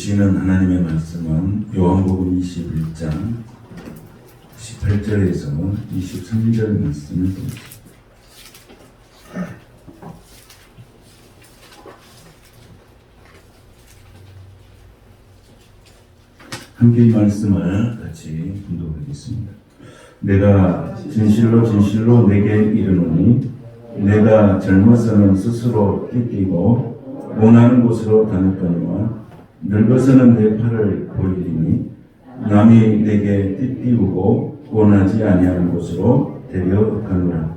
주시는 하나님의 말씀은 요한복음 21장 18절에서 23절 말씀을 보겠습니다. 함께 이 말씀을 같이 공독하겠습니다. 내가 진실로 진실로 내게 이르노니 내가 젊어서는 스스로 띠띠고 원하는 곳으로 다녔거니와 늙어서는 내 팔을 보이리니 남이 내게 띠띠우고 원하지 아니하는 곳으로 데려가노라.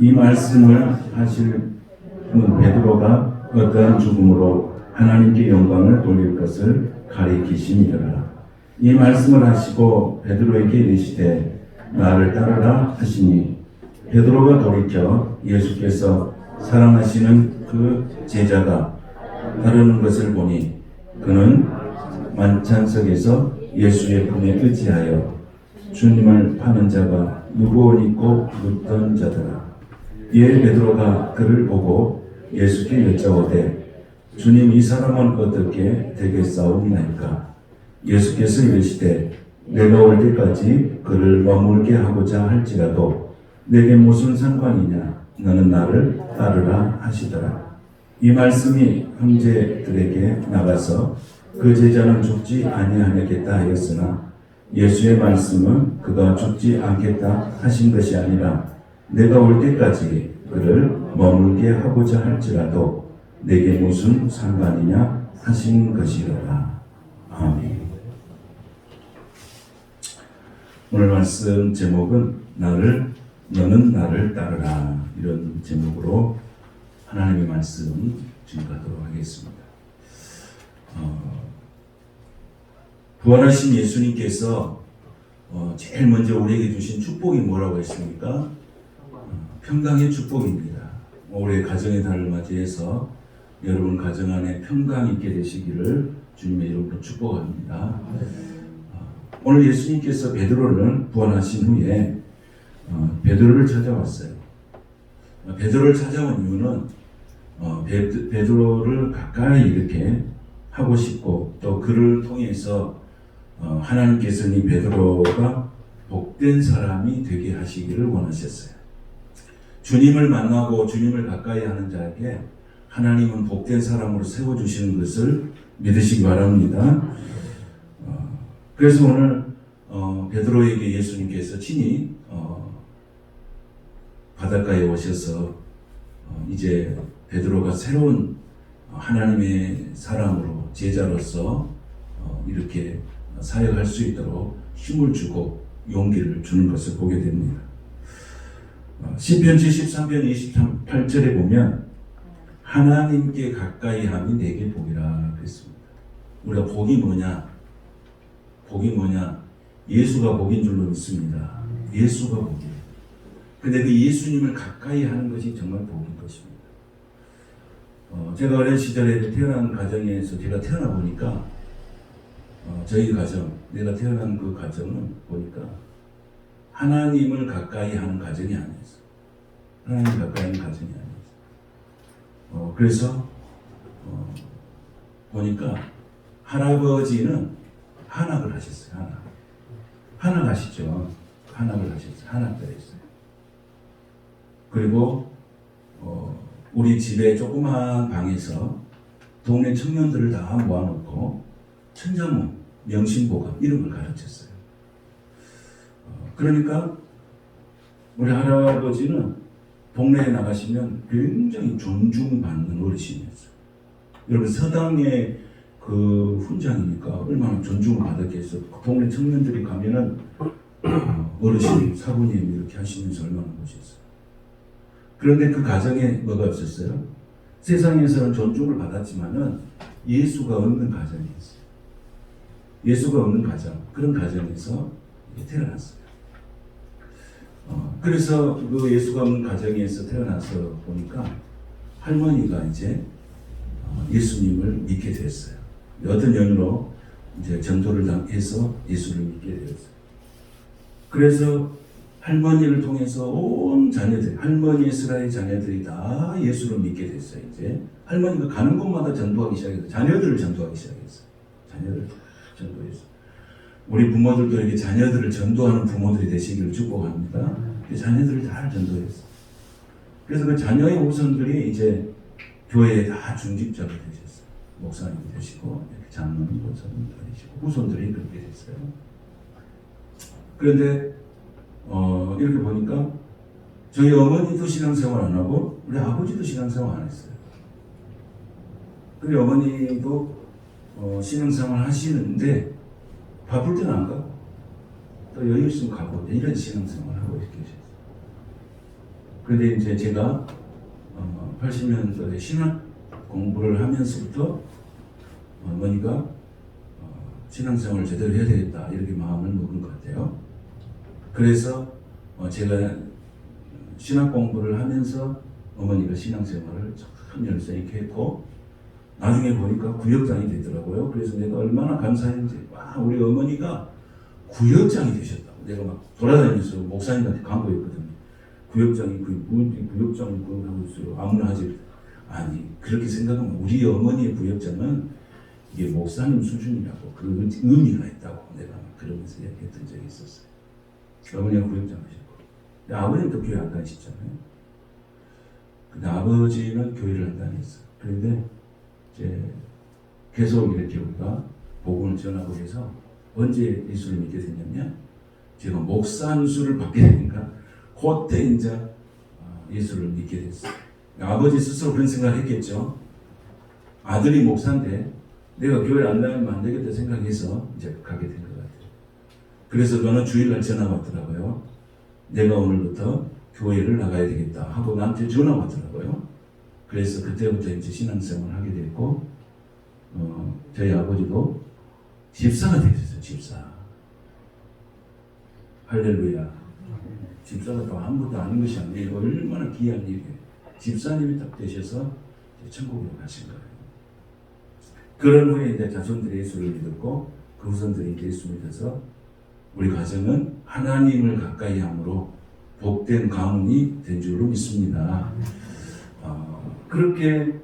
이 말씀을 하실 베드로가 어떠한 죽음으로 하나님께 영광을 돌릴 것을 가리키심이더라. 이 말씀을 하시고 베드로에게 이르시되 나를 따르라 하시니 베드로가 돌이켜 예수께서 사랑하시는 그 제자가 따르는 것을 보니 그는 만찬석에서 예수의 품에 의지하여 주님을 파는 자가 누구 옷 입고 묻던 자더라. 이에 베드로가 그를 보고 예수께 여짜오되 주님, 이 사람은 어떻게 되겠사옵나이까? 예수께서 이르시되 내가 올 때까지 그를 머물게 하고자 할지라도 내게 무슨 상관이냐? 너는 나를 따르라 하시더라. 이 말씀이 형제들에게 나가서 그 제자는 죽지 아니하겠다 하였으나 예수의 말씀은 그가 죽지 않겠다 하신 것이 아니라 내가 올 때까지 그를 머물게 하고자 할지라도 내게 무슨 상관이냐 하신 것이로라. 아멘. 오늘 말씀 제목은 너는 나를 따르라, 이런 제목으로 하나님의 말씀 증거하도록 하겠습니다. 부활하신 예수님께서 제일 먼저 우리에게 주신 축복이 뭐라고 했습니까? 평강의 축복입니다. 올해 가정의 달을 맞이해서 여러분 가정 안에 평강 있게 되시기를 주님의 이름으로 축복합니다. 오늘 예수님께서 베드로를 부활하신 후에 베드로를 찾아왔어요. 베드로를 찾아온 이유는 베드로를 가까이 이렇게 하고 싶고 또 그를 통해서 하나님께서는 이 베드로가 복된 사람이 되게 하시기를 원하셨어요. 주님을 만나고 주님을 가까이 하는 자에게 하나님은 복된 사람으로 세워주시는 것을 믿으시기 바랍니다. 그래서 오늘 베드로에게 예수님께서 친히 바닷가에 오셔서 이제 베드로가 새로운 하나님의 사람으로 제자로서 이렇게 사역할 수 있도록 힘을 주고 용기를 주는 것을 보게 됩니다. 시편 73편 28절에 보면 하나님께 가까이 함이 내게 복이라 그랬습니다. 우리가 복이 뭐냐? 복이 뭐냐? 예수가 복인 줄로 믿습니다. 예수가 복이에요. 근데 그 예수님을 가까이 하는 것이 정말 복인 것입니다. 제가 어린 시절에 태어난 가정에서 제가 태어나 보니까 저희 가정, 내가 태어난 그 가정은 보니까 하나님을 가까이 하는 가정이 아니었어요. 하나님 가까이 하는 가정이 아니었어요. 그래서 보니까 할아버지는 한학을 하셨어요. 한학 하시죠. 한학을 하셨어요. 한학자였어요. 그리고 우리 집에 조그마한 방에서 동네 청년들을 다 모아놓고 천자문, 명심보감 이런 걸 가르쳤어요. 그러니까 우리 할아버지는 동네에 나가시면 굉장히 존중받는 어르신이었어요. 여러분 서당의 그 훈장이니까 얼마나 존중을 받았겠어. 동네 청년들이 가면은 어르신, 사부님 이렇게 하시면서 얼마나 멋있어요. 그런데 그 가정에 뭐가 없었어요? 세상에서는 존중을 받았지만은 예수가 없는 가정이었어요. 예수가 없는 가정, 그런 가정에서 태어났어요. 그래서 그 예수가 없는 가정에서 태어나서 보니까 할머니가 이제 예수님을 믿게 됐어요. 어떤 연유로 이제 전도를 해서 예수를 믿게 되었어요. 그래서 할머니를 통해서 온 자녀들, 할머니 이스라엘 자녀들이 다 예수를 믿게 됐어요. 이제 할머니가 가는 곳마다 전도하기 시작했어요. 자녀들을 전도하기 시작했어요. 자녀를 전도해서 우리 부모들도 이렇게 자녀들을 전도하는 부모들이 되시기를 축복합니다. 자녀들을 잘 전도했어. 그래서 그 자녀의 후손들이 이제 교회에 다 중직자가 되셨어요. 목사님 되시고 장로님, 목사님 되시고 후손들이 그렇게 됐어요. 그런데 이렇게 보니까 저희 어머니도 신앙생활 안 하고 우리 아버지도 신앙생활 안 했어요. 그리고 어머니도 신앙생활 하시는데 바쁠 때는 안 가고 또 여유 있으면 가고 이런 신앙생활 하고 계셨어요. 그런데 이제 제가 80년도에 신학 공부를 하면서부터 어머니가 신앙생활을 제대로 해야 되겠다 이렇게 마음을 먹은 것 같아요. 그래서 제가 신학 공부를 하면서 어머니가 신앙생활을 참 열심히 이렇게 했고 나중에 보니까 구역장이 되더라고요. 그래서 내가 얼마나 감사했는지 우리 어머니가 구역장이 되셨다고 내가 막 돌아다니면서 목사님한테 광고했거든요. 구역장이 구역장이 하고 있어요. 아무나 하지. 아니 그렇게 생각하면 우리 어머니의 구역장은 이게 목사님 수준이라고 그 의미가 있다고 내가 그러면서 얘기했던 적이 있었어요. 어머니가 구역장 하셨고 아버님도 교회 안 다니셨잖아요. 근데 아버지는 교회를 안 다녔어요. 그런데 이제 계속 이렇게 우리가 복음을 전하고 해서 언제 예수를 믿게 됐냐면 제가 목사 안수를 받게 되니까 그때 이제 예수를 믿게 됐어요. 아버지 스스로 그런 생각을 했겠죠. 아들이 목사인데 내가 교회를 안 다니면 안 되겠다 생각해서 이제 가게 된 것 같아요. 그래서 저는 주일날 전화가 왔더라고요. 내가 오늘부터 교회를 나가야 되겠다 하고 나한테 전화가 왔더라고요. 그래서 그때부터 이제 신앙생활을 하게 됐고 저희 아버지도 집사가 되셨어요. 집사. 할렐루야. 집사가 또 아무것도 아닌 것이 아니에요. 얼마나 귀한 일이에요. 집사님이 딱 되셔서 천국으로 가신 거예요. 그런 후에 이제 자손들이 예수를 믿었고 그 후손들이 예수 믿어서 우리 가정은 하나님을 가까이 함으로 복된 가문이 된 줄로 믿습니다. 그렇게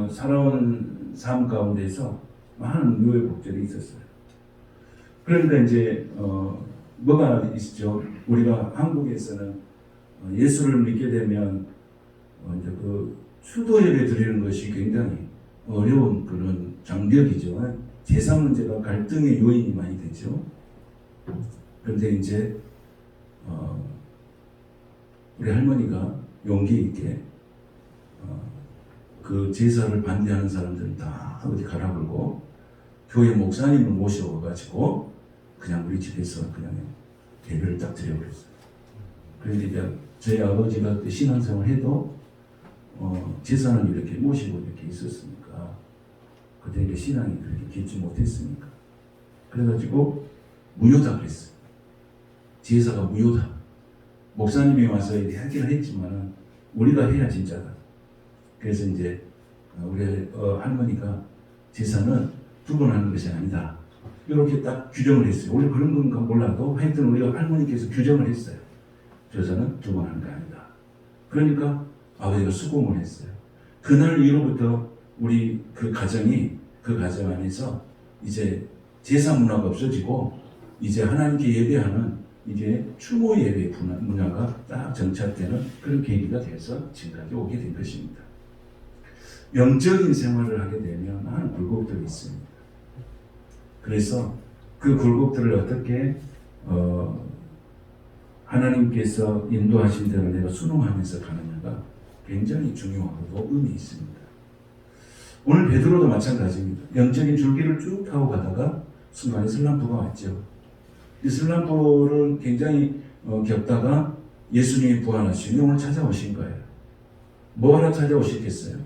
살아온 삶 가운데서 많은 유의 복절이 있었어요. 그러니까 이제 뭐가 있죠? 우리가 한국에서는 예수를 믿게 되면 이제 그 수도 예배 드리는 것이 굉장히 어려운 그런 장벽이죠. 제사 문제가 갈등의 요인이 많이 되죠. 그런데 이제 우리 할머니가 용기 있게 그 제사를 반대하는 사람들은 다 어디 가라 그러고 교회 목사님을 모셔가지고 그냥 우리 집에서 그냥 예배를 딱 드려버렸어요. 그런데 이제 저희 아버지가 그 신앙생활 해도 제사는 이렇게 모시고 이렇게 있었으니까 그때 이제 신앙이 그렇게 깊지 못했으니까 그래가지고 무효다 그랬어요. 제사가 무효다. 목사님이 와서 이렇게 하긴 했지만 우리가 해야 진짜다. 그래서 이제 우리 할머니가 제사는 두 번 하는 것이 아니다. 이렇게 딱 규정을 했어요. 원래 그런 건가 몰라도 하여튼 우리가 할머니께서 규정을 했어요. 제사는 두 번 하는 게 아니다. 그러니까 아버지가 수긍을 했어요. 그날 이후로부터 우리 그 가정 안에서 이제 제사 문화가 없어지고 이제 하나님께 예배하는 이제 추모 예배 문화가 딱 정착되는 그런 계기가 돼서 지금까지 오게 된 것입니다. 영적인 생활을 하게 되면 많은 굴곡들이 있습니다. 그래서 그 굴곡들을 어떻게 하나님께서 인도하신 대로 내가 순응하면서 가느냐가 굉장히 중요하고 의미 있습니다. 오늘 베드로도 마찬가지입니다. 영적인 줄기를 쭉 타고 가다가 순간에 슬럼프가 왔죠. 이 슬럼프를 굉장히 겪다가 예수님이 부활하시니 오늘 찾아오신 거예요. 뭐하러 찾아오셨겠어요?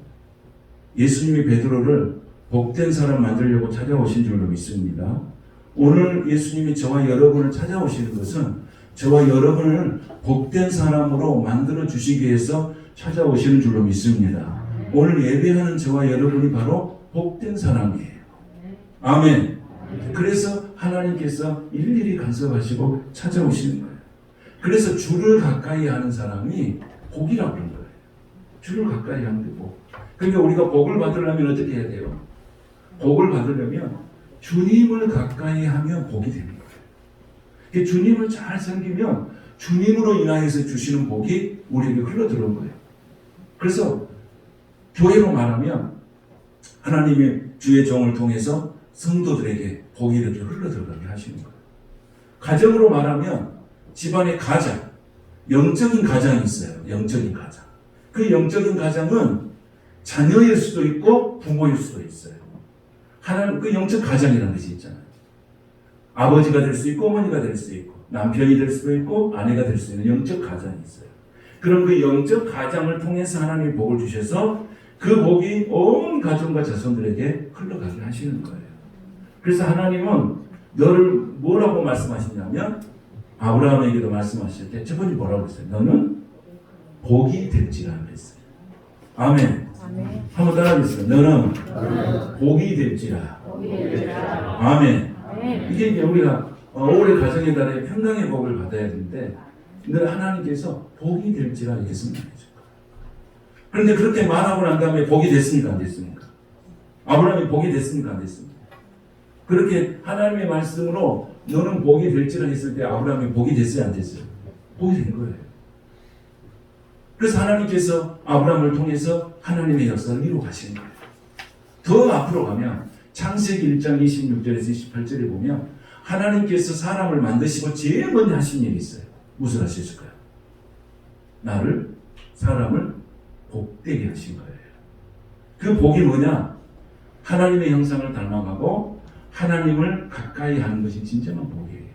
예수님이 베드로를 복된 사람 만들려고 찾아오신 줄로 믿습니다. 오늘 예수님이 저와 여러분을 찾아오시는 것은 저와 여러분을 복된 사람으로 만들어 주시기 위해서 찾아오시는 줄로 믿습니다. 오늘 예배하는 저와 여러분이 바로 복된 사람이에요. 아멘. 그래서 하나님께서 일일이 간섭하시고 찾아오시는 거예요. 그래서 주를 가까이 하는 사람이 복이라고 하는 거예요. 주를 가까이 하는 게 복. 그러니까 우리가 복을 받으려면 어떻게 해야 돼요? 복을 받으려면 주님을 가까이 하면 복이 되는 거예요. 주님을 잘 섬기면 주님으로 인하여서 주시는 복이 우리에게 흘러들어온 거예요. 그래서 교회로 말하면 하나님의 주의 종을 통해서 성도들에게 복이 이렇게 흘러들어가게 하시는 거예요. 가정으로 말하면 집안의 가장, 영적인 가장이 있어요. 영적인 가장. 그 영적인 가장은 자녀일 수도 있고 부모일 수도 있어요. 하나님 그 영적 가장이라는 것이 있잖아요. 아버지가 될 수 있고 어머니가 될 수 있고 남편이 될 수도 있고 아내가 될 수 있는 영적 가장이 있어요. 그럼 그 영적 가장을 통해서 하나님이 복을 주셔서 그 복이 온 가정과 자손들에게 흘러가게 하시는 거예요. 그래서 하나님은 너를 뭐라고 말씀하시냐면 아브라함에게도 말씀하실 때 첫 번째 뭐라고 했어요? 너는 복이 될지라 그랬어요. 아멘. 한번 따라하겠습니다. 너는 복이 될지라. 아멘. 이게 이제 우리가 올해 가정의 달에 평강의 복을 받아야 되는데 늘 하나님께서 복이 될지라 이렇게 말해줄 거예요. 그런데 그렇게 말하고 난 다음에 복이 됐습니까? 안 됐습니까? 아브라함이 복이 됐습니까? 안 됐습니까? 그렇게 하나님의 말씀으로 너는 복이 될지라 했을 때 아브라함이 복이 됐어요? 안 됐어요? 복이 된 거예요. 그래서 하나님께서 아브라함을 통해서 하나님의 역사를 이루어 가시는 거예요. 더 앞으로 가면 창세기 1장 26절에서 28절에 보면 하나님께서 사람을 만드시고 제일 먼저 하신 일이 있어요. 무슨 하셨을까요? 사람을 복되게 하신 거예요. 그 복이 뭐냐? 하나님의 형상을 닮아가고 하나님을 가까이 하는 것이 진정한 복이에요.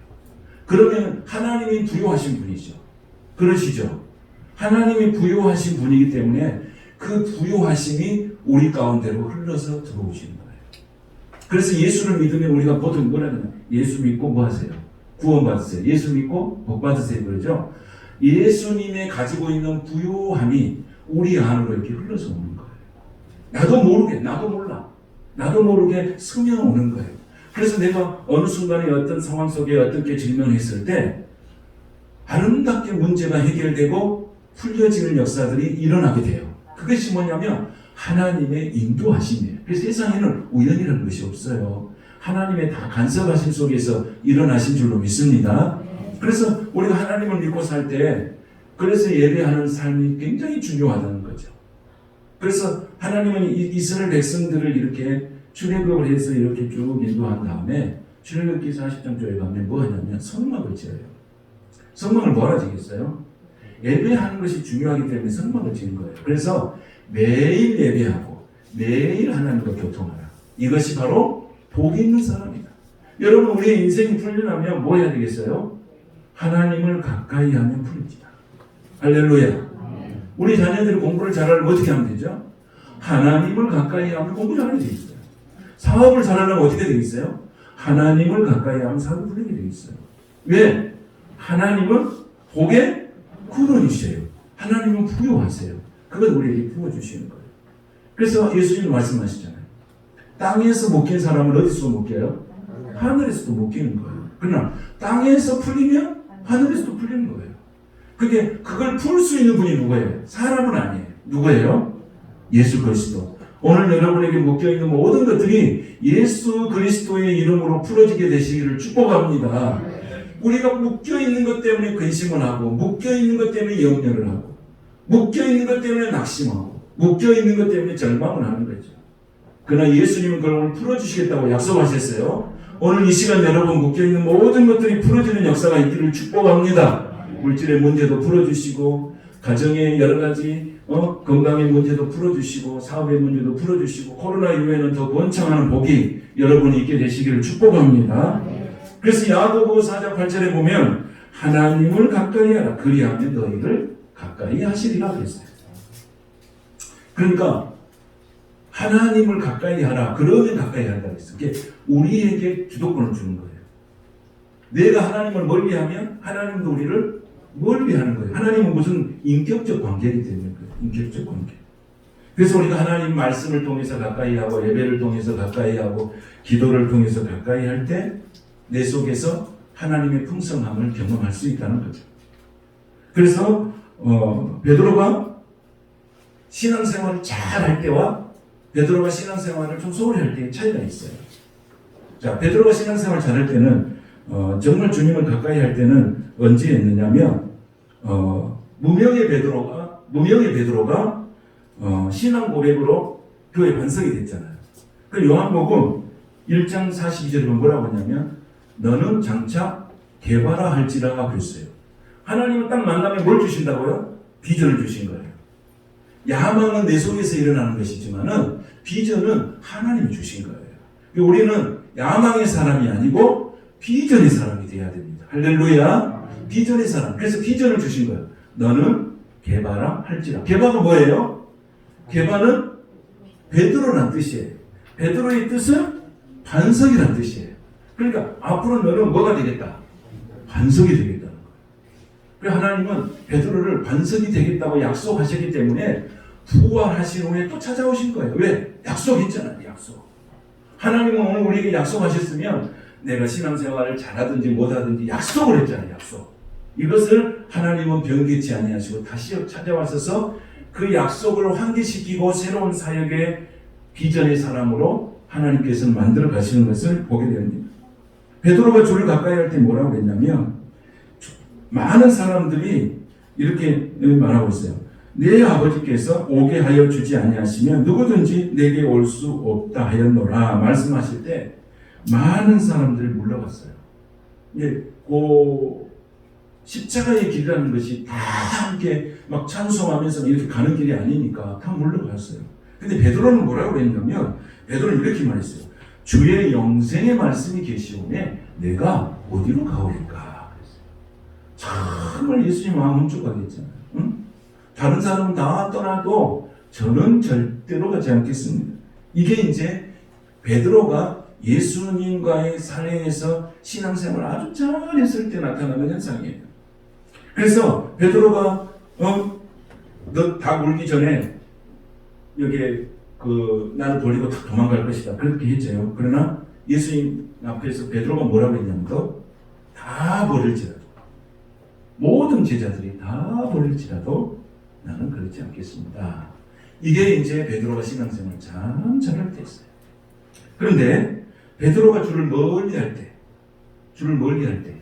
그러면 하나님이 부여하신 분이죠. 그러시죠? 하나님이 부여하신 분이기 때문에 그 부여하심이 우리 가운데로 흘러서 들어오시는 거예요. 그래서 예수를 믿으면 우리가 보통 뭐라 하냐면 예수 믿고 뭐 하세요? 구원 받으세요. 예수 믿고 복 받으세요. 그러죠? 예수님의 가지고 있는 부요함이 우리 안으로 이렇게 흘러서 오는 거예요. 나도 모르게 스며 오는 거예요. 그래서 내가 어느 순간에 어떤 상황 속에 어떻게 질문했을 때 아름답게 문제가 해결되고 풀려지는 역사들이 일어나게 돼요. 그것이 뭐냐면 하나님의 인도하심이에요. 그래서 세상에는 우연이라는 것이 없어요. 하나님의 다 간섭하심 속에서 일어나신 줄로 믿습니다. 그래서 우리가 하나님을 믿고 살 때 그래서 예배하는 삶이 굉장히 중요하다는 거죠. 그래서 하나님은 이스라엘 백성들을 이렇게 출애굽을 해서 이렇게 쭉 인도한 다음에 출애굽기서 40장 쪽에 가면 뭐 하냐면 성막을 지어요. 성막을 뭐하러 지겠어요? 예배하는 것이 중요하기 때문에 성막을 지은 거예요. 그래서 매일 예배하고 매일 하나님과 교통하라. 이것이 바로 복이 있는 사람이다. 여러분 우리의 인생이 풀리려면 뭐 해야 되겠어요? 하나님을 가까이 하면 풀립니다. 할렐루야. 우리 자녀들이 공부를 잘하려면 어떻게 하면 되죠? 하나님을 가까이 하면 공부 잘하게 되어 있어요. 사업을 잘하려면 어떻게 되겠어요? 하나님을 가까이 하면 사업이 풀리게 되어 있어요. 왜? 하나님은 복의 근원이세요. 하나님은 부여하세요. 그걸 우리에게 부어주시는 거예요. 그래서 예수님이 말씀하시잖아요. 땅에서 못 깬 사람을 어디서 못 깨요? 하늘에서도 못 깨는 거예요. 그러나 땅에서 풀리면 하늘에서도 풀리는 거예요. 그걸 풀 수 있는 분이 누구예요? 사람은 아니에요. 누구예요? 예수 그리스도. 오늘 여러분에게 묶여있는 모든 것들이 예수 그리스도의 이름으로 풀어지게 되시기를 축복합니다. 우리가 묶여있는 것 때문에 근심을 하고 묶여있는 것 때문에 염려를 하고 묶여있는 것 때문에 낙심하고 묶여있는 것 때문에 절망을 하는 거죠. 그러나 예수님은 그걸 오늘 풀어주시겠다고 약속하셨어요. 오늘 이 시간 여러분 묶여있는 모든 것들이 풀어지는 역사가 있기를 축복합니다. 물질의 문제도 풀어주시고 가정의 여러 가지 건강의 문제도 풀어주시고 사업의 문제도 풀어주시고 코로나 이후에는 더 번창하는 복이 여러분이 있게 되시기를 축복합니다. 그래서 야고보 4장 8절에 보면 하나님을 가까이 하라 그리하면 너희를 가까이 하시리라 그랬어요. 그러니까 하나님을 가까이 하라 그러면 가까이 한다 그랬어요. 그게 우리에게 주도권을 주는 거예요. 내가 하나님을 멀리하면 하나님도 우리를 멀리하는 거예요. 하나님은 무슨 인격적 관계이기 때문에 그래요. 인격적 관계. 그래서 우리가 하나님 말씀을 통해서 가까이 하고 예배를 통해서 가까이 하고 기도를 통해서 가까이 할 때 내 속에서 하나님의 풍성함을 경험할 수 있다는 거죠. 그래서 베드로가 신앙생활을 잘 할 때와 베드로가 신앙생활을 좀 소홀히 할 때의 차이가 있어요. 자, 베드로가 신앙생활 잘할 때는 정말 주님을 가까이 할 때는 언제 했느냐면 무명의 베드로가 신앙 고백으로 교회 반석이 됐잖아요. 그 요한복음 1장 42절에 보면 뭐라고 하냐면 너는 장차 개바라 할지라 그랬어요. 하나님은 딱 만나면 뭘 주신다고요? 비전을 주신 거예요. 야망은 내 속에서 일어나는 것이지만은 비전은 하나님이 주신 거예요. 우리는 야망의 사람이 아니고 비전의 사람이 돼야 됩니다. 할렐루야. 비전의 사람. 그래서 비전을 주신 거예요. 너는 개바라 할지라. 개바가 뭐예요? 개바는 베드로란 뜻이에요. 베드로의 뜻은 반석이란 뜻이에요. 그러니까 앞으로 너는 뭐가 되겠다? 반석이 되겠다는 거예요. 그래서 하나님은 베드로를 반석이 되겠다고 약속하셨기 때문에 부활하신 후에 또 찾아오신 거예요. 왜? 약속했잖아요. 약속. 하나님은 오늘 우리에게 약속하셨으면 내가 신앙생활을 잘하든지 못하든지 약속을 했잖아요. 약속. 이것을 하나님은 변개치 아니하시고 다시 찾아와서 그 약속을 환기시키고 새로운 사역의 비전의 사람으로 하나님께서는 만들어 가시는 것을 보게 됩니다. 베드로가 주를 가까이 할 때 뭐라고 했냐면 많은 사람들이 이렇게 말하고 있어요. 내 아버지께서 오게 하여 주지 아니하시면 누구든지 내게 올 수 없다 하였노라 말씀하실 때 많은 사람들이 물러갔어요. 십자가의 길이라는 것이 다 함께 막 찬송하면서 이렇게 가는 길이 아니니까 다 물러갔어요. 근데 베드로는 뭐라고 했냐면 베드로는 이렇게 말했어요. 주의 영생의 말씀이 계시오매 내가 어디로 가오리까. 정말 예수님 마음 훔쳐가겠잖아요. 응? 다른 사람은 다 떠나도 저는 절대로 가지 않겠습니다. 이게 이제 베드로가 예수님과의 사회에서 신앙생활을 아주 잘했을 때 나타나는 현상이에요. 그래서 베드로가 너 닭 울기 전에 여기에 나를 버리고 다 도망갈 것이다 그렇게 했죠. 그러나 예수님 앞에서 베드로가 뭐라고 했냐면 다 버릴지라도 모든 제자들이 다 버릴지라도 나는 그렇지 않겠습니다. 이게 이제 베드로가 신앙생활 참 잘할 때였어요. 그런데 베드로가 주를 멀리 할 때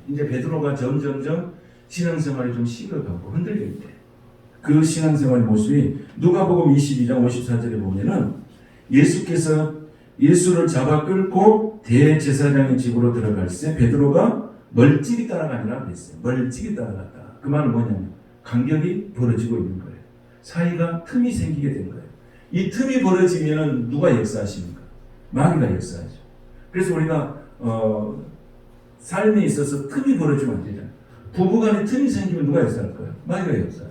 이제 베드로가 점점점 신앙생활이 좀 식어가고 흔들릴 때 그 신앙생활의 모습이 누가복음 22장 54절에 보면은 예수께서 예수를 잡아 끌고 대제사장의 집으로 들어갈 때 베드로가 멀찍이 따라가니라 그랬어요. 멀찍이 따라갔다. 그 말은 뭐냐면 간격이 벌어지고 있는 거예요. 사이가 틈이 생기게 된 거예요. 이 틈이 벌어지면은 누가 역사하십니까? 마귀가 역사하죠. 그래서 우리가 삶에 있어서 틈이 벌어지면 안 되잖아요. 부부간에 틈이 생기면 누가 역사할 거예요? 마귀가 역사하죠.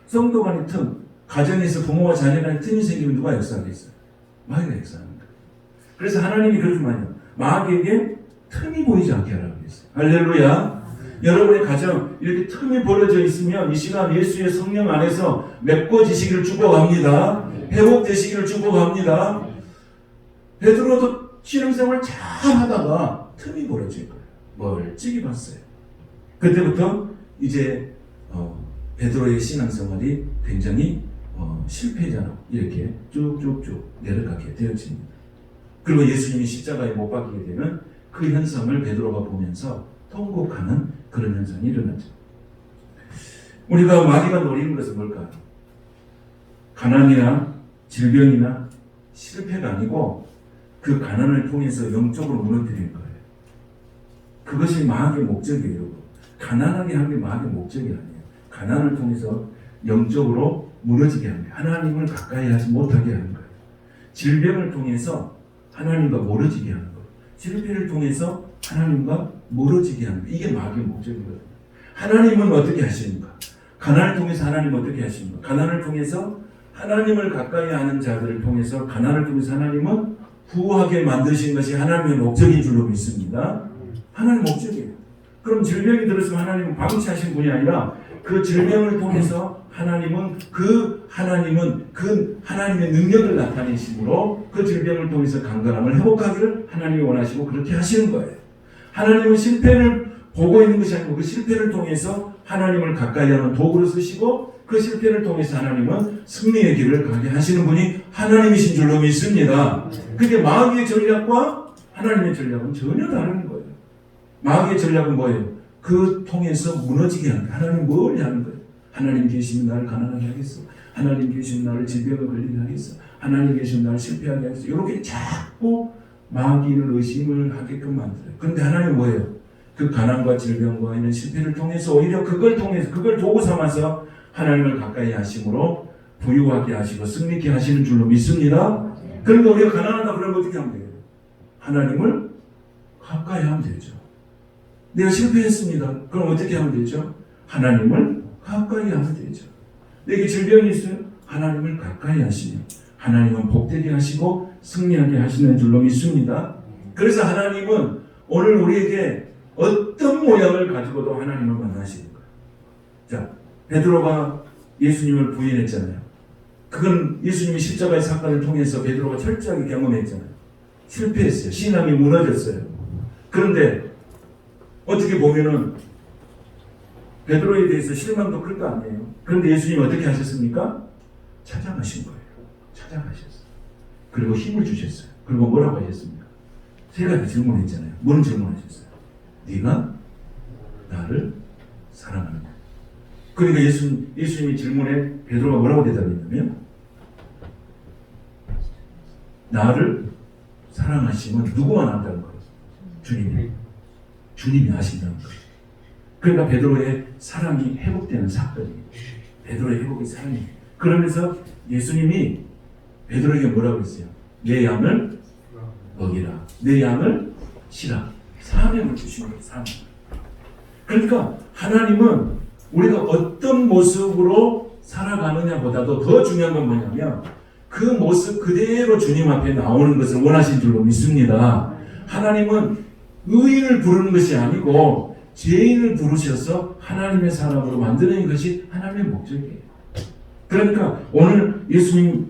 성도 간의 틈, 가정에서 부모와 자녀 간의 틈이 생기면 누가 역사하겠어요? 마귀가 역사하는 거예요. 그래서 하나님이 그렇게 말해요. 마귀에게 틈이 보이지 않게 하라고 했어요. 할렐루야. 여러분의 가정 이렇게 틈이 벌어져 있으면 이 시간 예수의 성령 안에서 메꿔지시기를 축복합니다. 회복되시기를 축복합니다. 베드로도 신앙생활 잘 하다가 틈이 벌어질 거예요. 멀찍이 봤어요. 그때부터 이제 베드로의 신앙생활이 굉장히 실패자로 이렇게 쭉쭉쭉 내려가게 되어집니다. 그리고 예수님이 십자가에 못 박히게 되는 그 현상을 베드로가 보면서 통곡하는 그런 현상이 일어나죠. 우리가 마귀가 노리는 것은 뭘까요? 가난이나 질병이나 실패가 아니고 그 가난을 통해서 영적으로 무너뜨리는 거예요. 그것이 마귀의 목적이에요. 가난하게 하는 게 마귀의 목적이 아니에요. 가난을 통해서 영적으로 무너지게 하는 거예요. 하나님을 가까이 하지 못하게 하는 거예요. 질병을 통해서 하나님과 멀어지게 하는 거예요. 실패를 통해서 하나님과 멀어지게 하는 거예요. 이게 마귀의 목적이거든요. 하나님은 어떻게 하십니까? 가난을 통해서 하나님은 어떻게 하십니까? 가난을 통해서 하나님을 가까이 하는 자들을 통해서 가난을 통해서 하나님은 부하게 만드신 것이 하나님의 목적인 줄로 믿습니다. 하나님의 목적이에요. 그럼 질병이 들었으면 하나님은 방치하신 분이 아니라 그 질병을 통해서 하나님은 그 하나님의 능력을 나타내심으로 그 질병을 통해서 강건함을 회복하기를 하나님이 원하시고 그렇게 하시는 거예요. 하나님은 실패를 보고 있는 것이 아니고 그 실패를 통해서 하나님을 가까이 하는 도구로 쓰시고 그 실패를 통해서 하나님은 승리의 길을 가게 하시는 분이 하나님이신 줄로 믿습니다. 그게 마귀의 전략과 하나님의 전략은 전혀 다른 거예요. 마귀의 전략은 뭐예요? 그 통해서 무너지게 하는 거예요. 하나님 뭘 하는 거예요? 하나님 계시면 나를 가난하게 하겠어. 하나님 계시면 나를 질병에 걸리게 하겠어. 하나님 계시면 나를 실패하게 하겠어. 이렇게 자꾸 마귀를 의심을 하게끔 만들어요. 그런데 하나님 뭐예요? 그 가난과 질병과 이런 실패를 통해서 오히려 그걸 통해서 그걸 도구 삼아서 하나님을 가까이 하심으로 부유하게 하시고 승리케 하시는 줄로 믿습니다. 그러니까 우리가 가난하다 그러면 어떻게 하면 돼요? 하나님을 가까이 하면 되죠. 내가 실패했습니다. 그럼 어떻게 하면 되죠? 하나님을 가까이 하면 되죠. 내게 질병이 있어요? 하나님을 가까이 하시면 하나님은 복되게 하시고 승리하게 하시는 줄로 믿습니다. 그래서 하나님은 오늘 우리에게 어떤 모양을 가지고도 하나님을 만나시는 거예요. 자, 베드로가 예수님을 부인했잖아요. 그건 예수님이 십자가의 사건을 통해서 베드로가 철저하게 경험했잖아요. 실패했어요. 신앙이 무너졌어요. 그런데 어떻게 보면은 베드로에 대해서 실망도 클 거 아니에요. 그런데 예수님이 어떻게 하셨습니까? 찾아가신 거예요. 찾아가셨어요. 그리고 힘을 주셨어요. 그리고 뭐라고 하셨습니까? 세 가지 질문했잖아요. 뭔 질문하셨어요? 네가 나를 사랑하느냐? 그러니까 예수님이 질문에 베드로가 뭐라고 대답했냐면 나를 사랑하시면 누구만 안다는 거예요? 주님이 아신다는 거예요. 그러니까 베드로의 사랑이 회복되는 사건이에요. 베드로의 회복의 사랑이에요. 그러면서 예수님이 베드로에게 뭐라고 했어요? 내 양을 먹이라. 내 양을 치라. 사명을 주신 거예요. 사명. 그러니까 하나님은 우리가 어떤 모습으로 살아가느냐보다도 더 중요한 건 뭐냐면 그 모습 그대로 주님 앞에 나오는 것을 원하신 줄로 믿습니다. 하나님은 의인을 부르는 것이 아니고 죄인을 부르셔서 하나님의 사람으로 만드는 것이 하나님의 목적이에요. 그러니까 오늘 예수님을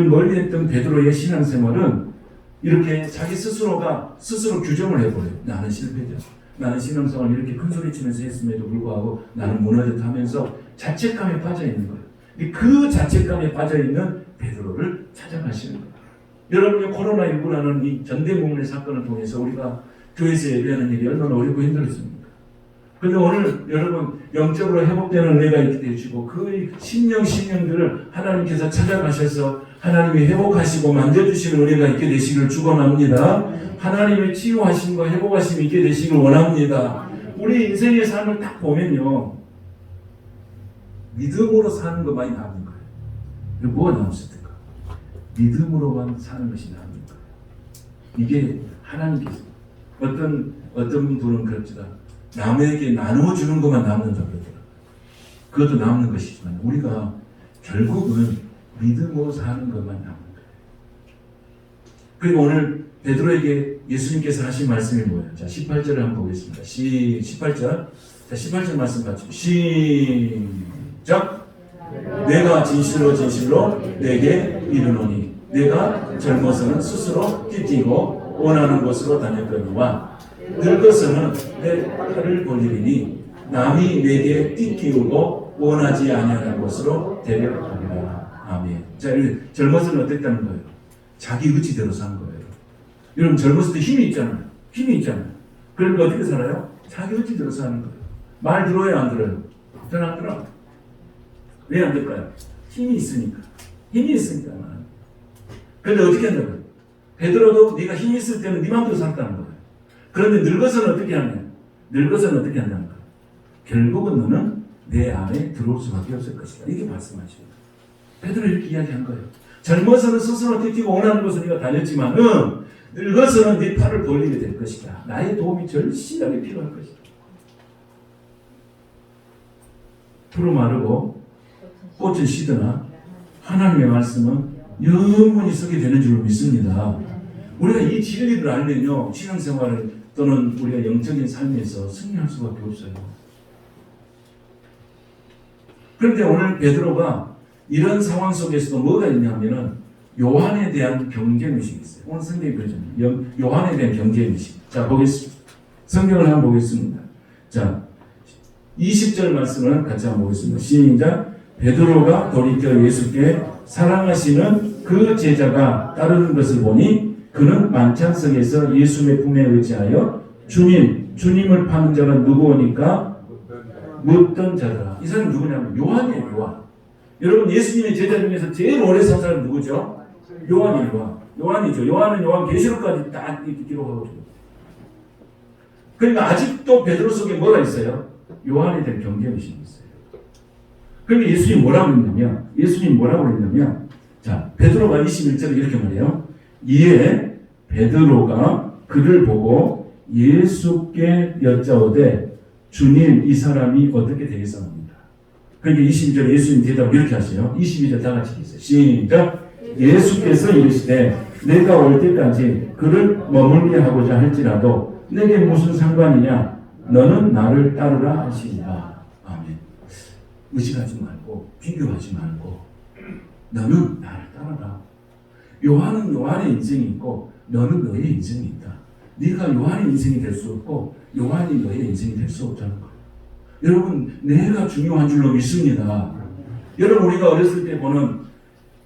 멀리 했던 베드로의 신앙생활은 이렇게 자기 스스로가 스스로 규정을 해버려요. 나는 실패자. 나는 신앙생활을 이렇게 큰 소리치면서 했음에도 불구하고 나는 무너졌다 하면서 자책감에 빠져있는 거예요. 그 자책감에 빠져있는 베드로를 찾아가시는 거예요. 여러분이 코로나19라는 이 전대문문의 사건을 통해서 우리가 교회에서 예배하는 일이 얼마나 어렵고 힘들었습니까? 그런데 오늘 여러분 영적으로 회복되는 은혜가 있게 해주시고 그 심령들을 하나님께서 찾아가셔서 하나님이 회복하시고 만져주시는 은혜가 있게 되시기를 축원합니다. 하나님의 치유하심과 회복하심이 있게 되시길 원합니다. 우리 인생의 삶을 딱 보면요, 믿음으로 사는 것만이 남는 거예요. 뭐가 남았을까? 믿음으로만 사는 것이 남는 거예요. 이게 하나님께서 어떤 분은 그렇지만 남에게 나누어주는 것만 남는다 그러더라고요. 그것도 남는 것이지만 우리가 결국은 믿음으로 사는 것만 남는 거예요. 그리고 오늘 베드로에게 예수님께서 하신 말씀이 뭐예요? 자, 18절을 한번 보겠습니다. 18절. 자, 18절 말씀 같이 시작. 내가 진실로 내게 이르노니 내가 젊어서는 스스로 띠띠고 원하는 곳으로 다녔거니와 늙어서는 내 팔을 벌리리니 남이 내게 띠띠우고 원하지 아니하는 곳으로 데려가리라. 아멘. 자, 젊어서는 어땠다는 거예요? 자기 의지대로 산 거예요. 여러분 젊었을 때 힘이 있잖아요. 그러니까 어떻게 살아요? 자기 의지대로 사는 거예요. 말 들어요, 안 들어요? 잘 안 들어. 왜 안 될까요? 힘이 있으니까. 그런데 어떻게 한다고요? 베드로도 네가 힘이 있을 때는 네 마음대로 살았다는 거예요. 그런데 늙어서는 어떻게 한다는 거예요? 결국은 너는 내 안에 들어올 수밖에 없을 것이다. 이렇게 말씀하시고 베드로 이렇게 이야기한 거예요. 젊어서는 스스로 뛰고 원하는 곳을 네가 다녔지만은 늙어서는 네 팔을 벌리게 될 것이다. 나의 도움이 절실하게 필요할 것이다. 풀을 마르고 꽃을 시드나 하나님의 말씀은 영원히 서게 되는 줄로 믿습니다. 우리가 이 진리를 알면요, 신앙생활을 또는 우리가 영적인 삶에서 승리할 수밖에 없어요. 그런데 오늘 베드로가 이런 상황 속에서도 뭐가 있냐면은 요한에 대한 경계의식이 있어요. 오늘 성경이 그러잖아요. 요한에 대한 경계의식. 자, 보겠습니다. 성경을 한번 보겠습니다. 자, 20절 말씀을 같이 한번 보겠습니다. 시작. 베드로가 돌이켜 예수께 사랑하시는 그 제자가 따르는 것을 보니 그는 만찬석에서 예수의 품에 의지하여 주님을 파는 자가 누구오니까 묻던 자라. 이 사람이 누구냐면 요한이에요. 요한. 여러분 예수님의 제자 중에서 제일 오래 산 사람 누구죠? 요한이에요. 요한이죠. 요한은 요한계시록까지 딱 이렇게 기록하고 있어요. 그러니까 아직도 베드로 속에 뭐가 있어요? 요한에 대한 경계의식이 있어요. 그러니까 예수님 뭐라고 했냐면 자, 베드로가 21절에 이렇게 말해요. 이에 베드로가 그를 보고 예수께 여짜오되 주님 이 사람이 어떻게 되겠사옵니까? 그러니까 22절에 예수님 대답을 이렇게 하세요. 22절 다 같이 있어요. 시작. 예수께서 이르시되 내가 올 때까지 그를 머물게 하고자 할지라도 내게 무슨 상관이냐? 너는 나를 따르라 하시니라. 아멘. 의식하지 말고 비교하지 말고 너는 나를 따르라. 요한은 요한의 인생이 있고 너는 너의 인생이 있다. 네가 요한의 인생이 될 수 없고 요한이 너의 인생이 될 수 없다는 거예요. 여러분 내가 중요한 줄로 믿습니다. 여러분 우리가 어렸을 때 보는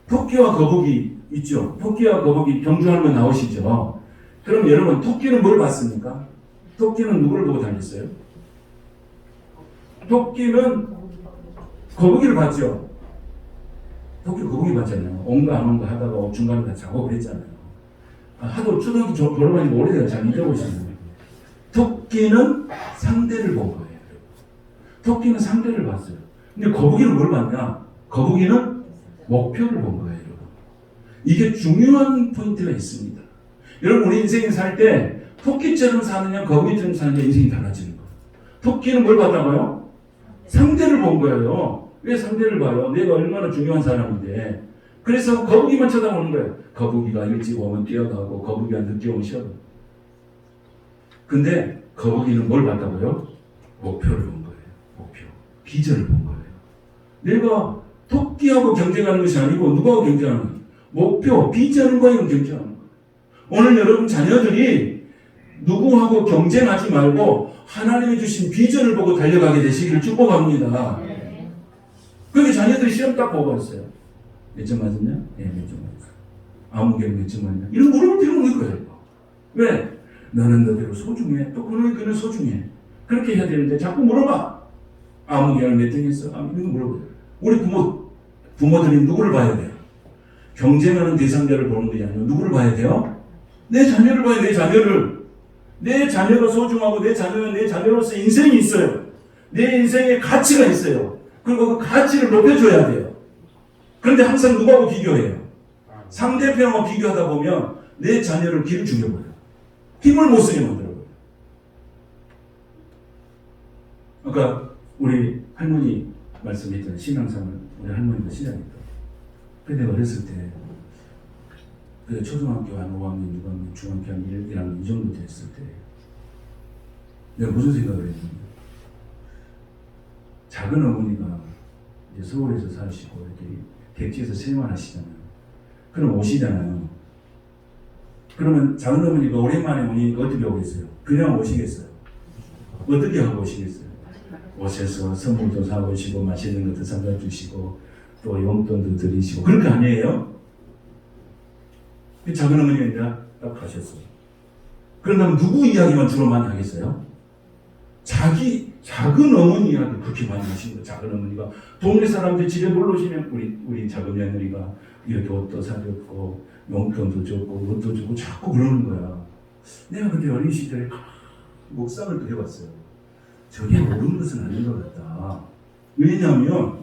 토끼와 거북이 있죠. 토끼와 거북이 경주하는 거 나오시죠. 그럼 여러분 토끼는 뭘 봤습니까? 토끼는 누구를 보고 다녔어요? 토끼는 거북이를 봤죠. 토끼 거북이 봤잖아요. 온가 안 온가 하다가 중간에 다 자고 그랬잖아요. 하도 초등학교 졸업한 지 오래돼서 잘 잊어버리시는 토끼는 상대를 본 거예요. 토끼는 상대를 봤어요. 근데 거북이는 뭘 봤냐? 거북이는 목표를 본 거예요. 이게 중요한 포인트가 있습니다. 여러분 우리 인생에 살 때 토끼처럼 사느냐 거북이처럼 사느냐 인생이 달라지는 거예요. 토끼는 뭘 봤다고요? 상대를 본 거예요. 왜 상대를 봐요? 내가 얼마나 중요한 사람인데. 그래서 거북이만 쳐다보는 거예요. 거북이가 일찍 오면 뛰어가고 거북이가 늦게 오면 쉬어가고. 근데 거북이는 뭘 봤다고요? 목표를 본 거예요. 목표. 비전을 본 거예요. 내가 토끼하고 경쟁하는 것이 아니고 누구하고 경쟁하는 거예요? 목표, 비전과 경쟁하는 거예요. 오늘 여러분 자녀들이 누구하고 경쟁하지 말고 하나님이 주신 비전을 보고 달려가게 되시기를 축복합니다. 그게 자녀들이 시험 딱 보고 있어요. 몇 점 맞았냐? 예, 몇 점 맞았어. 아무개는 몇 점 맞냐? 이런 물어볼 필요가 없는 거예요. 왜? 너는 너대로 소중해. 또 그는 소중해. 그렇게 해야 되는데 자꾸 물어봐. 아무개는 몇 점 했어? 이런 거 물어봐요. 우리 부모들이 누구를 봐야 돼요? 경쟁하는 대상자를 보는 게 아니라 누구를 봐야 돼요? 내 자녀를 봐야 돼. 내 자녀를. 내 자녀가 소중하고 내 자녀는 내 자녀로서 인생이 있어요. 내 인생에 가치가 있어요. 그리고 그 가치를 높여줘야 돼요. 그런데 항상 누구하고 비교해요? 상대편하고 비교하다 보면 내 자녀를 길을 죽여버려요. 힘을 못 쓰게 만들어버려요. 아까 우리 할머니 말씀했던 신앙생활 우리 할머니가 시작했다. 근데 어렸을 때 초등학교 한 5학년, 6학년, 중학교 한 1학년 이 정도 됐을 때 내가 무슨 생각을 했냐면 작은 어머니가 이제 서울에서 사시고 이렇게 객지에서 생활하시잖아요. 그럼 오시잖아요. 그러면 작은 어머니가 오랜만에 오니까 어떻게 오겠어요? 그냥 오시겠어요? 어떻게 하고 오시겠어요? 오셔서 선물도 사오시고 맛있는 것도 사다 주시고 또 용돈도 드리시고 그럴 거 아니에요? 작은 어머니가 이제 딱 가셨어요. 그런다면 누구 이야기만 주로 많이 하겠어요? 자기 작은 어머니 이야기 그렇게 많이 하신 거예요. 작은 어머니가 동네 사람들 집에 놀러 오시면 우리 작은 며느리가 이렇게 옷도 사줬고 용돈도 줬고 옷도 주고 자꾸 그러는 거야. 내가 그때 어린 시절에 묵상을 또 해봤어요. 저게 모르는 것은 아닌 것 같다. 왜냐하면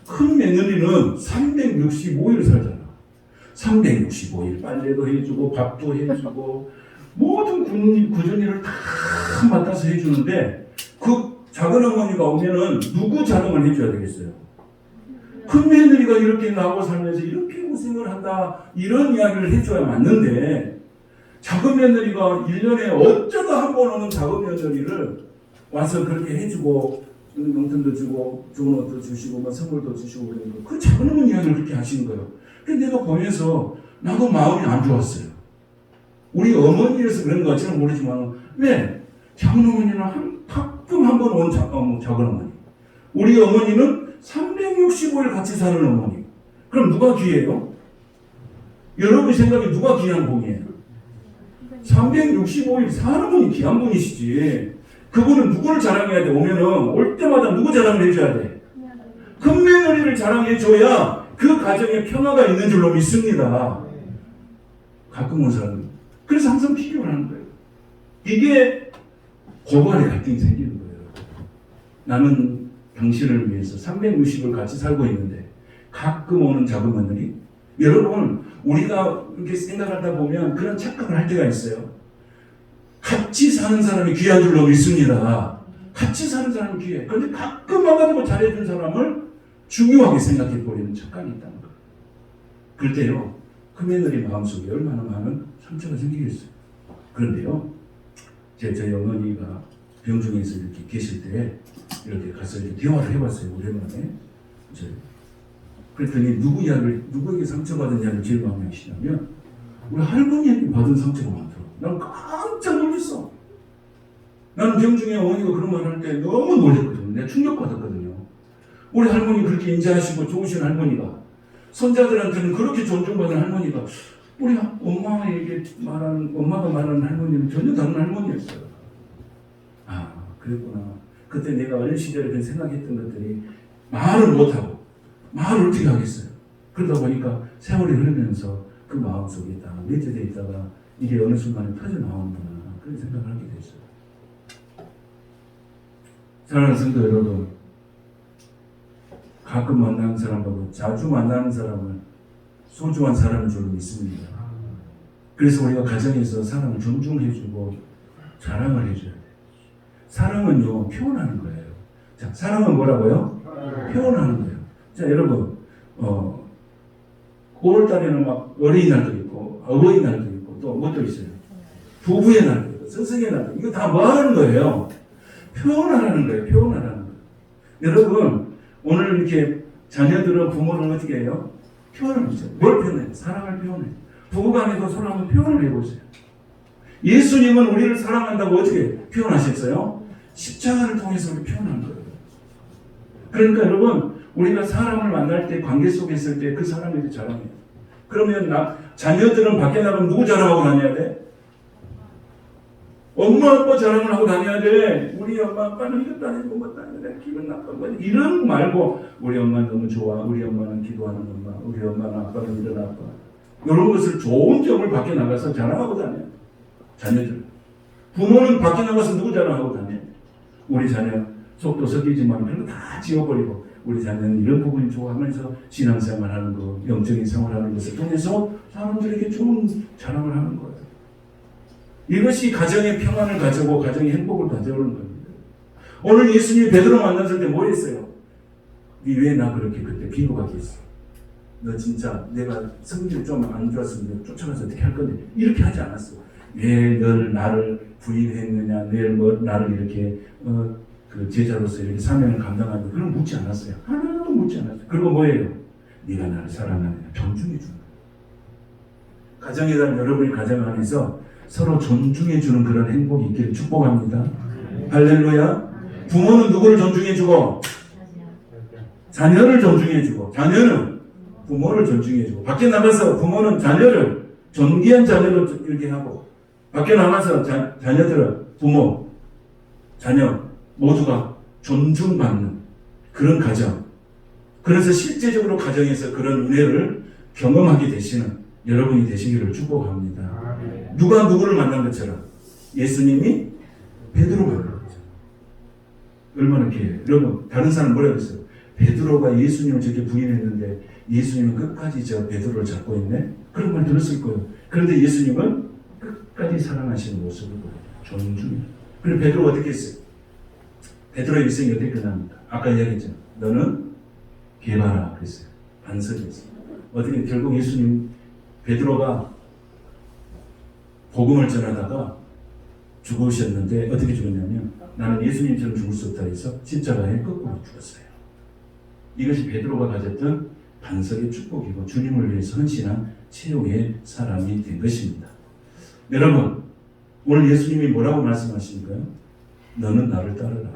큰 며느리는 365일 살잖아. 365일 빨래도 해주고 밥도 해주고 모든 구준일을 다 맡아서 해주는데 그 작은 어머니가 오면은 누구 자랑을 해줘야 되겠어요? 큰 며느리가 이렇게 나하고 살면서 이렇게 고생을 한다 이런 이야기를 해줘야 맞는데 작은 며느리가 1년에 어쩌다 한 번 오는 작은 며느리를 와서 그렇게 해주고 용돈도 주고 좋은 옷도 주시고 뭐 선물도 주시고 그러니까 그 작은 어머니 이야기를 그렇게 하시는 거예요. 근데 내가 보면서 나도 마음이 안 좋았어요. 우리 어머니라서 그런 것 같지는 모르지만 왜? 작은 어머니는 가끔 한 번 오는 작은 어머니. 우리 어머니는 365일 같이 사는 어머니. 그럼 누가 귀해요? 여러분 생각에 누가 귀한 공이에요? 365일 사는 분이 귀한 분이시지. 그분은 누구를 자랑해야 돼? 오면은 올 때마다 누구 자랑을 해줘야 돼? 큰며느리를 자랑해줘야 그 가정에 평화가 있는 줄로 믿습니다. 가끔 온 사람은. 그래서 항상 비교를 하는 거예요. 이게 고발의 갈등이 생기는 거예요. 나는 당신을 위해서 360을 같이 살고 있는데 가끔 오는 작은 며느리. 여러분, 우리가 이렇게 생각하다 보면 그런 착각을 할 때가 있어요. 같이 사는 사람이 귀한 줄로 믿습니다. 같이 사는 사람이 귀해. 그런데 가끔 와가지고 잘해준 사람을 중요하게 생각해버리는 착각이 있다는 거예요. 그럴 때요, 그 며느리 마음속에 얼마나 많은 상처가 생기겠어요. 그런데요, 저희 어머니가 병중에서 이렇게 계실 때 이렇게 가서 이렇게 대화를 해봤어요. 오랜만에. 그랬더니 누구에게 상처받은 이야기를 제일 많이 하시냐면 우리 할머니에게 받은 상처가 많더라고요. 난 깜짝 놀랐어. 나는 병중에 어머니가 그런 말 할 때 너무 놀랐거든요. 내가 충격받았거든요. 우리 할머니 그렇게 인자하시고 좋으신 할머니가, 손자들한테는 그렇게 존중받는 할머니가, 우리 엄마가 말하는 할머니는 전혀 다른 할머니였어요. 아, 그랬구나. 그때 내가 어린 시절에 생각했던 것들이 말을 못하고 말을 어떻게 하겠어요. 그러다 보니까 세월이 흐르면서 그 마음속에 딱 내재되어 있다가 이게 어느 순간에 터져 나오는구나, 그런 생각을 하게 됐어요. 사랑하는 성도 여러분, 가끔 만나는 사람하고 자주 만나는 사람을 소중한 사람인 줄 믿습니다. 그래서 우리가 가정에서 사람을 존중해주고 자랑을 해줘야 돼요. 사랑은요, 표현하는 거예요. 자, 사랑은 뭐라고요? 표현하는 거예요. 자, 여러분, 9월달에는 막 어린이날도 있고, 어버이날도 있고, 또 뭣도 있어요? 부부의 날도 있고, 스승의 날도 있고, 이거 다 뭐 하는 거예요? 표현하라는 거예요. 표현하라는 거예요. 여러분, 오늘 이렇게 자녀들은 부모를 어떻게 해요? 표현을 하죠. 뭘 표현해요? 사랑을 표현해요. 부부간에도 서로 한번 표현을 해보세요. 예수님은 우리를 사랑한다고 어떻게 표현하셨어요? 십자가를 통해서 우리 표현한 거예요. 그러니까 여러분, 우리가 사람을 만날 때, 관계 속에 있을 때 그 사람에 대해 자랑해요. 그러면 자녀들은 밖에 나가면 누구 자랑하고 다녀야 돼? 엄마 아빠 자랑을 하고 다녀야 돼. 우리 엄마 아빠는 이것도 아니고 뭐도 아니고 기분 나빠. 이런 말고 우리 엄마는 너무 좋아. 우리 엄마는 기도하는 엄마. 우리 엄마는 아빠는 이런 아빠. 이런 것을 좋은 점을 밖에 나가서 자랑하고 다녀요. 자녀들. 부모는 밖에 나가서 누구 자랑하고 다녀요? 우리 자녀 속도 섞이지만 그런 거 다 지워버리고 우리 자녀는 이런 부분이 좋아하면서 신앙생활하는 거, 영적인 생활하는 것을 통해서 사람들에게 좋은 자랑을 하는 거예요. 이것이 가정의 평안을 가져오고 가정의 행복을 가져오는 겁니다. 오늘 예수님이 베드로 만났을 때 뭐 했어요? 니 왜 나 그렇게 그때 비교하게 했어? 너 진짜 내가 성질이 좀 안 좋았으면 내가 쫓아가서 어떻게 할 건데? 이렇게 하지 않았어. 왜 널 나를 부인했느냐? 왜 나를 이렇게 그 제자로서 이렇게 사명을 감당하는 그런 묻지 않았어요. 하나도 묻지 않았어요. 그리고 뭐예요? 네가 나를 사랑하느냐? 존중해 주는 거예요. 가정에 대한 여러분의 가정 안에서 서로 존중해 주는 그런 행복이 있기를 축복합니다. 할렐루야. 부모는 누구를 존중해 주고 자녀를 존중해 주고 자녀는 부모를 존중해 주고 밖에 나가서 부모는 자녀를 존귀한 자녀로 이렇게 하고 밖에 나가서 자녀들은 부모 자녀 모두가 존중받는 그런 가정. 그래서 실제적으로 가정에서 그런 은혜를 경험하게 되시는 여러분이 되시기를 축복합니다. 누가 누구를 만난 것처럼 예수님이 베드로 만난 거죠. 얼마나 귀해요. 여러분, 다른 사람 뭐라고 했어요? 베드로가 예수님을 저렇게 부인했는데 예수님은 끝까지 저 베드로를 잡고 있네? 그런 말 들었을 거예요. 그런데 예수님은 끝까지 사랑하시는 모습을 존중해요. 그리고 베드로가 어떻게 했어요? 베드로의 일생이 어떻게 끝납니까? 아까 이야기했잖아요. 너는 개봐라 그랬어요. 반석이었어요. 어떻게 결국 예수님 베드로가 복음을 전하다가 죽으셨는데 어떻게 죽었냐면 나는 예수님처럼 죽을 수 없다 해서 십자가에 거꾸로 죽었어요. 이것이 베드로가 가졌던 반석의 축복이고 주님을 위해서 헌신한 최후의 사람이 된 것입니다. 여러분, 오늘 예수님이 뭐라고 말씀하십니까요? 너는 나를 따르라.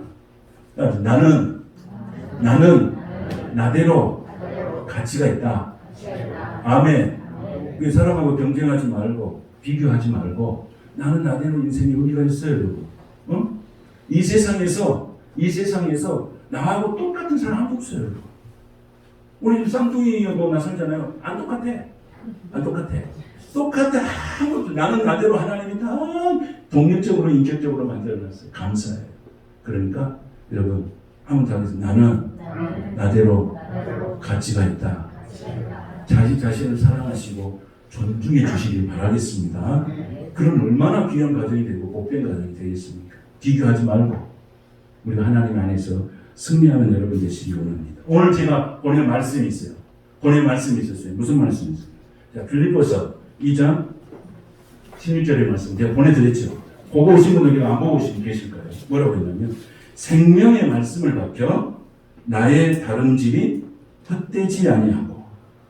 나는 나대로 가치가 있다. 아멘. 사람하고 경쟁하지 말고 비교하지 말고 나는 나대로 인생에 의미가 있어요, 여러분. 어? 이 세상에서 나하고 똑같은 사람 아무도 없어요, 여러분. 우리 쌍둥이하고 나 살잖아요. 안 똑같아. 똑같아. 아무것도. 나는 나대로 하나님이 다 독립적으로, 인격적으로 만들어놨어요. 감사해요. 그러니까 여러분, 한번 다 해서 나는 나대로 가치가 있다. 자신을 사랑하시고 존중해 주시길 바라겠습니다. 그럼 얼마나 귀한 가정이 되고 복된 가정이 되겠습니까? 비교하지 말고 우리가 하나님 안에서 승리하는 여러분 되시기 원합니다. 오늘 제가 보낸 말씀이 있어요. 무슨 말씀이 있어요? 자, 빌립보서 2장 16절의 말씀 제가 보내드렸죠. 보고 오신 분들 안 보고 오신 분 계실 거예요. 뭐라고 했냐면 생명의 말씀을 밝혀 나의 다름질이 헛되지 아니하고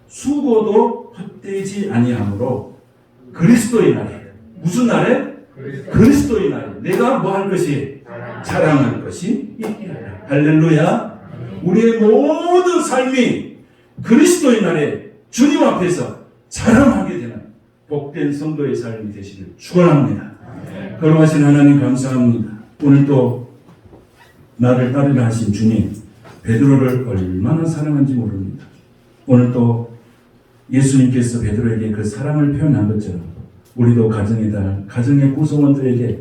수고도 헛되지 아니하므로 그리스도의 날에 무슨 날에? 그리스도의 날에 내가 뭐 할 것이? 자랑할 것이 있기를. 할렐루야. 우리의 모든 삶이 그리스도의 날에 주님 앞에서 자랑하게 되는 복된 성도의 삶이 되시길 축원합니다. 거룩하신 하나님 감사합니다. 오늘도 나를 따르라 하신 주님 베드로를 얼마나 사랑한지 모릅니다. 오늘도 예수님께서 베드로에게 그 사랑을 표현한 것처럼 우리도 가정의 구성원들에게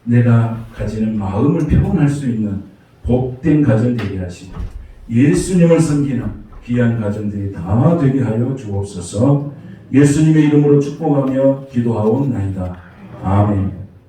내가 가지는 마음을 표현할 수 있는 복된 가정 되게 하시고 예수님을 섬기는 귀한 가정들이 다 되게 하여 주옵소서. 예수님의 이름으로 축복하며 기도하옵나이다. 아멘.